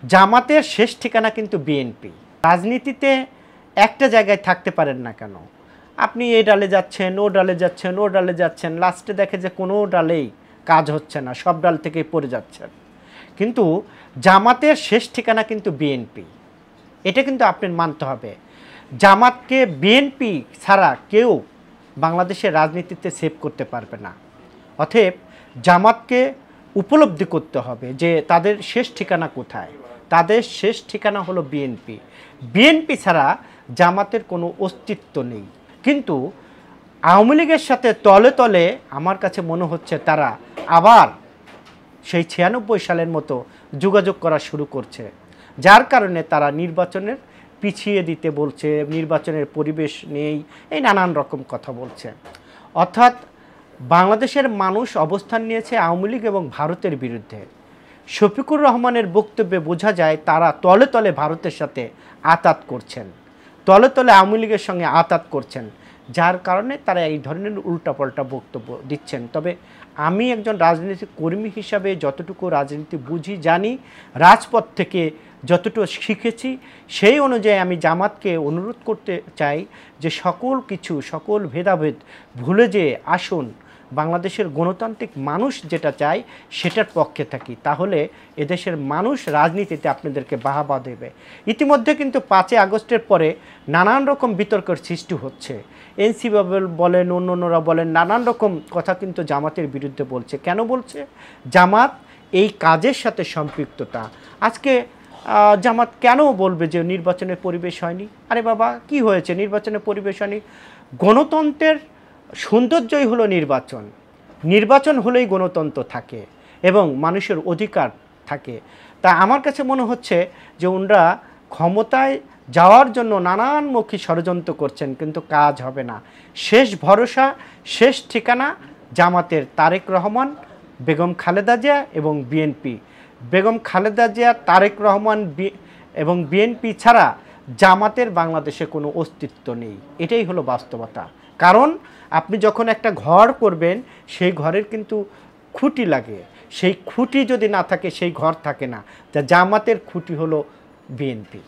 জামাতের শেষ ঠিকানা কিন্তু বিএনপি। রাজনীতিতে একটা জায়গায় থাকতে পারেন না কেন, আপনি এই ডালে যাচ্ছেন, ও ডালে যাচ্ছেন, ও ডালে যাচ্ছেন, লাস্টে দেখে যে কোনো ডালেই কাজ হচ্ছে না, সব ডাল থেকেই পড়ে যাচ্ছেন। কিন্তু জামাতের শেষ ঠিকানা কিন্তু বিএনপি, এটা কিন্তু আপনার মানতে হবে। জামাতকে বিএনপি ছাড়া কেউ বাংলাদেশের রাজনীতিতে সেভ করতে পারবে না। অতএব জামাতকে উপলব্ধি করতে হবে যে তাদের শেষ ঠিকানা কোথায়। তাদের শেষ ঠিকানা হলো বিএনপি। বিএনপি ছাড়া জামাতের কোনো অস্তিত্ব নেই। কিন্তু আওয়ামী লীগের সাথে তলে তলে আমার কাছে মনে হচ্ছে তারা আবার সেই 96 সালের মতো যোগাযোগ করা শুরু করছে, যার কারণে তারা নির্বাচনের পিছিয়ে দিতে বলছে, নির্বাচনের পরিবেশ নেই, এই নানান রকম কথা বলছে। অর্থাৎ বাংলাদেশের মানুষ অবস্থান নিয়েছে আওয়ামী লীগ এবং ভারতের বিরুদ্ধে। শফিকুর রহমানের বক্তব্যে বোঝা যায় তারা তলে তলে ভারতের সাথে আঁতাত করছেন, তলে তলে আওয়ামী লীগের সঙ্গে আঁতাত করছেন, যার কারণে তারা এই ধরনের উল্টাপাল্টা বক্তব্য দিচ্ছেন। তবে আমি একজন রাজনৈতিক কর্মী হিসাবে যতটুকু রাজনীতি বুঝি, জানি, রাজপথ থেকে যতটুকু শিখেছি, সেই অনুযায়ী আমি জামাতকে অনুরোধ করতে চাই যে সকল কিছু, সকল ভেদাভেদ ভুলে যে আসুন, বাংলাদেশের গণতান্ত্রিক মানুষ যেটা চায় সেটার পক্ষে থাকি, তাহলে এদেশের মানুষ রাজনীতিতে আপনাদেরকে বাহবা দেবে। ইতিমধ্যে কিন্তু 5ই আগস্টের পরে নানান রকম বিতর্কের সৃষ্টি হচ্ছে। এনসিপি বলেন, অন্যরা বলেন, নানান রকম কথা কিন্তু জামাতের বিরুদ্ধে বলছে। কেন বলছে? জামাত এই কাজের সাথে সম্পৃক্ততা। আজকে জামাত কেন বলবে যে নির্বাচনের পরিবেশ হয়নি? আরে বাবা, কি হয়েছে? নির্বাচনের পরিবেশ হয়নি। গণতন্ত্রের সৌন্দর্যই হলো নির্বাচন। নির্বাচন হলেই গণতন্ত্র থাকে এবং মানুষের অধিকার থাকে। তা আমার কাছে মনে হচ্ছে যে ওনারা ক্ষমতায় যাওয়ার জন্য নানানমুখী ষড়যন্ত্র করছেন, কিন্তু কাজ হবে না। শেষ ভরসা, শেষ ঠিকানা জামাতের তারেক রহমান, বেগম খালেদা জিয়া এবং বিএনপি। বেগম খালেদা জিয়া, তারেক রহমান এবং বিএনপি ছাড়া জামাতের বাংলাদেশে কোনো অস্তিত্ব নেই। এটাই হলো বাস্তবতা। কারণ আপনি যখন একটা ঘর করবেন, সেই ঘরের কিন্তু খুঁটি লাগে। সেই খুঁটি যদি না থাকে, সেই ঘর থাকে না। তা জামাতের খুঁটি হলো বিএনপি।